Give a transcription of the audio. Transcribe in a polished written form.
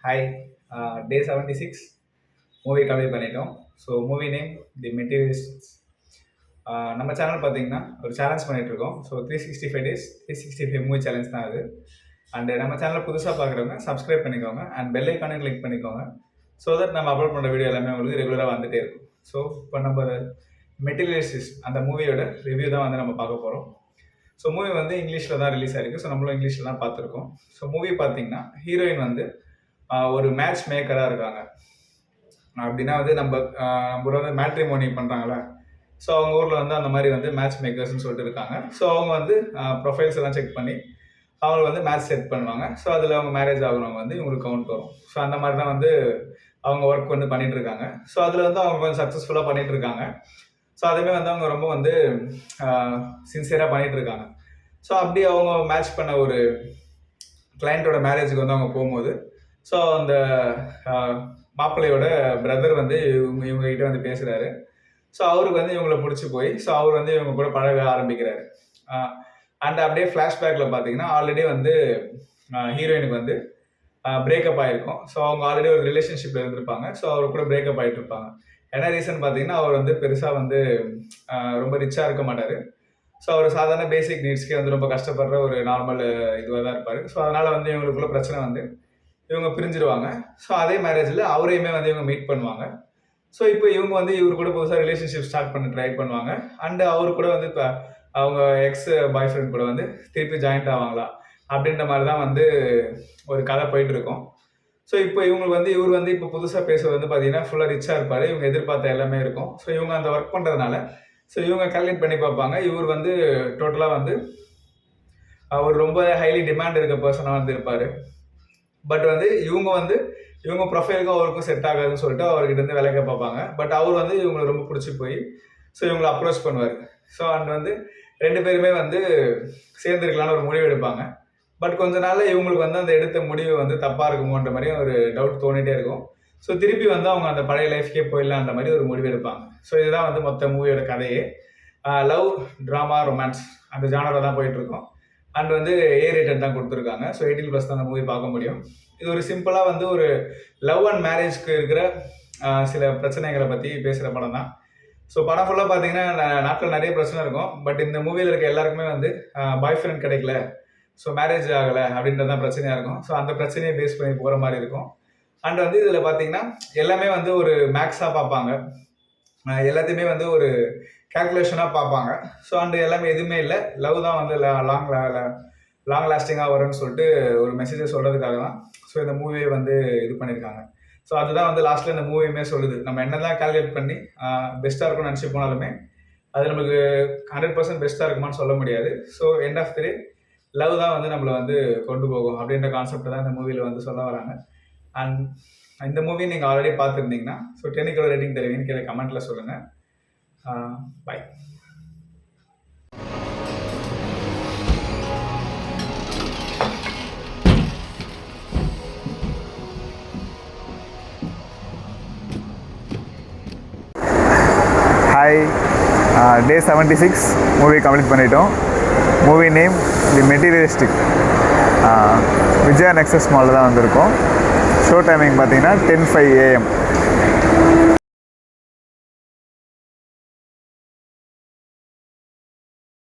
Hi. Day 76 movie complete பண்ணிட்டோம். So movie name the Materialists. நம்ம channel பார்த்தீங்கன்னா ஒரு சேலஞ்ச் பண்ணிகிட்ருக்கோம். ஸோ 365 டேஸ் 365 மூவி சேலஞ்ச் தான் அது. அண்டு நம்ம சேனலை புதுசாக பார்க்குறவங்க சப்ஸ்கிரைப் பண்ணிக்கோங்க அண்ட் பெல் ஐக்கானையும் கிளிக் பண்ணிக்கோங்க. ஸோ தட் நம்ம அப்லோட் பண்ணுற வீடியோ எல்லாமே உங்களுக்கு ரெகுலராக வந்துகிட்டே இருக்கும். ஸோ இப்போ நம்ம மெட்டீரியலிஸ்ட்ஸ் அந்த மூவியோட ரிவ்யூ தான் வந்து நம்ம பார்க்க போகிறோம். ஸோ மூவி வந்து இங்கிலீஷில் தான் ரிலீஸ் ஆகிருக்கு. ஸோ நம்மளும் இங்கிலீஷில் தான் பார்த்துருக்கோம். ஸோ மூவி பார்த்தீங்கன்னா ஹீரோயின் வந்து ஒரு மேட்ச் மேக்கராக இருக்காங்க. அப்படின்னா வந்து நம்ம ஊரில் வந்து மேட்ரிமோனி பண்ணுறாங்களே, ஸோ அவங்க ஊரில் வந்து அந்த மாதிரி வந்து மேட்ச் மேக்கர்ஸ்னு சொல்லிட்டு இருக்காங்க. ஸோ அவங்க வந்து ப்ரொஃபைல்ஸ் எல்லாம் செக் பண்ணி அவங்களுக்கு வந்து மேட்ச் செட் பண்ணுவாங்க. ஸோ அதில் அவங்க மேரேஜ் ஆகுறவங்க வந்து இவங்களுக்கு கவுண்ட் வரும். ஸோ அந்த மாதிரி தான் வந்து அவங்க ஒர்க் வந்து பண்ணிட்டு இருக்காங்க. ஸோ அதில் வந்து அவங்க கொஞ்சம் சக்ஸஸ்ஃபுல்லாக பண்ணிட்டு இருக்காங்க. ஸோ அதுவுமே வந்து அவங்க ரொம்ப வந்து சின்சியராக பண்ணிட்டு இருக்காங்க. ஸோ அப்படி அவங்க மேட்ச் பண்ண ஒரு கிளைண்ட்டோட மேரேஜுக்கு வந்து அவங்க போகும்போது, ஸோ அந்த மாப்பிள்ளையோட பிரதர் வந்து இவங்ககிட்ட வந்து பேசுகிறாரு. ஸோ அவருக்கு வந்து இவங்களை பிடிச்சி போய் ஸோ அவர் வந்து இவங்க கூட பழக ஆரம்பிக்கிறாரு. அண்ட் அப்படியே ஃப்ளாஷ்பேக்கில் பார்த்தீங்கன்னா ஆல்ரெடி வந்து ஹீரோயினுக்கு வந்து பிரேக்கப் ஆகிருக்கும். ஸோ அவங்க ஆல்ரெடி ஒரு ரிலேஷன்ஷிப்பில் இருந்திருப்பாங்க. ஸோ அவர் கூட பிரேக்கப் ஆகிட்டு இருப்பாங்க. என்ன ரீசன் பார்த்தீங்கன்னா அவர் வந்து பெருசாக வந்து ரொம்ப ரிச்சாக இருக்க மாட்டார். ஸோ அவர் சாதாரண பேசிக் நீட்ஸ்க்கே வந்து ரொம்ப கஷ்டப்படுற ஒரு நார்மல் இதுவாக தான் இருப்பார். ஸோ அதனால் வந்து இவங்களுக்குள்ள பிரச்சனை வந்து இவங்க பிரிஞ்சிருவாங்க. ஸோ அதே மேரேஜில் அவரையுமே வந்து இவங்க மீட் பண்ணுவாங்க. ஸோ இப்போ இவங்க வந்து இவர் கூட புதுசாக ரிலேஷன்ஷிப் ஸ்டார்ட் பண்ண ட்ரை பண்ணுவாங்க. அண்டு அவர் கூட வந்து இப்போ அவங்க எக்ஸ் பாய் ஃப்ரெண்ட் கூட வந்து திருப்பி ஜாயிண்ட் ஆவாங்களா அப்படின்ற மாதிரி தான் வந்து ஒரு கதை போயிட்டு இருக்கும். ஸோ இப்போ இவங்களுக்கு வந்து இவர் வந்து இப்போ புதுசாக பேசுறது வந்து பார்த்தீங்கன்னா ஃபுல்லாக ரிச்சாக இருப்பார். இவங்க எதிர்பார்த்த எல்லாமே இருக்கும். ஸோ இவங்க அந்த ஒர்க் பண்ணுறதுனால ஸோ இவங்க கால்குலேட் பண்ணி பார்ப்பாங்க. இவர் வந்து டோட்டலாக வந்து அவர் ரொம்ப ஹைலி டிமாண்ட் இருக்க பர்சனாக வந்து இருப்பார். பட் வந்து இவங்க ப்ரொஃபைலுக்கும் அவருக்கும் செட் ஆகாதுன்னு சொல்லிட்டு அவர்கிட்ட இருந்து விலைக்க பார்ப்பாங்க. பட் அவர் வந்து இவங்களை ரொம்ப பிடிச்சி போய் ஸோ இவங்களை அப்ரோச் பண்ணுவார். ஸோ அண்ட் வந்து 2 பேருமே வந்து சேர்ந்துருக்கலான்னு ஒரு முடிவு எடுப்பாங்க. பட் கொஞ்ச நாளில் இவங்களுக்கு வந்து அந்த எடுத்த முடிவு வந்து தப்பாக இருக்குமோன்ற மாதிரி ஒரு டவுட் தோணிகிட்டே இருக்கும். ஸோ திருப்பி வந்து அவங்க அந்த பழைய லைஃப்கே போயிடலான்ற மாதிரி ஒரு முடிவு எடுப்பாங்க. ஸோ இதுதான் வந்து மொத்த மூவியோட கதையே. லவ், ட்ராமா, ரொமான்ஸ் அந்த ஜானரில் தான் போயிட்டுருக்கோம். அண்ட் வந்து ரேட்டட் தான் கொடுத்துருக்காங்க. ஸோ 18+ தான் அந்த மூவி பார்க்க முடியும். இது ஒரு சிம்பிளாக வந்து ஒரு லவ் அண்ட் மேரேஜ்க்கு இருக்கிற சில பிரச்சனைகளை பற்றி பேசுகிற படம் தான். ஸோ படம் ஃபுல்லாக பார்த்தீங்கன்னா நாட்டில் நிறைய பிரச்சனை இருக்கும். பட் இந்த மூவியில் இருக்க எல்லாருக்குமே வந்து பாய் ஃப்ரெண்ட் கிடைக்கல, ஸோ மேரேஜ் ஆகலை அப்படின்றது தான் பிரச்சனையாக இருக்கும். ஸோ அந்த பிரச்சனையை பேஸ் பண்ணி போகிற மாதிரி இருக்கும். அண்ட் வந்து இதில் பார்த்தீங்கன்னா எல்லாமே வந்து ஒரு மேக்ஸாக பார்ப்பாங்க. எல்லாத்தையுமே வந்து ஒரு கேல்குலேஷனாக பார்ப்பாங்க. ஸோ அண்ட் எல்லாமே எதுவுமே இல்லை, லவ் தான் வந்து லாங் லாஸ்டிங்காக வரும்னு சொல்லிட்டு ஒரு மெசேஜை சொல்கிறதுக்காக தான் ஸோ இந்த மூவியை வந்து இது பண்ணியிருக்காங்க. ஸோ அதுதான் வந்து லாஸ்ட்டில் இந்த மூவியுமே சொல்லுது. நம்ம என்ன தான் கால்குலேட் பண்ணி பெஸ்ட்டாக இருக்கும்னு நினச்சி போனாலுமே அது நமக்கு 100% பெஸ்ட்டாக இருக்குமான்னு சொல்ல முடியாது. So end of the day love தான் வந்து நம்மளை வந்து கொண்டு போகும் அப்படின்ற கான்செப்ட் தான் இந்த மூவியில் வந்து சொல்ல வராங்க. அண்ட் இந்த மூவி நீங்கள் ஆல்ரெடி பார்த்துருந்தீங்கன்னா ஸோ 10க்கு ரேட்டிங் தருவீங்கன்னு கீழே கமெண்ட்டில் சொல்லுங்கள். பாய். ஹாய். டே 76 மூவி கம்ப்ளீட் பண்ணிட்டோம். மூவி நேம் தி மெட்டீரியலிஸ்டிக். விஜயா நெக்ஸஸ் மாலில் தான் வந்திருக்கோம். ஷோ டைமிங் பார்த்தீங்கன்னா 10:05 AM.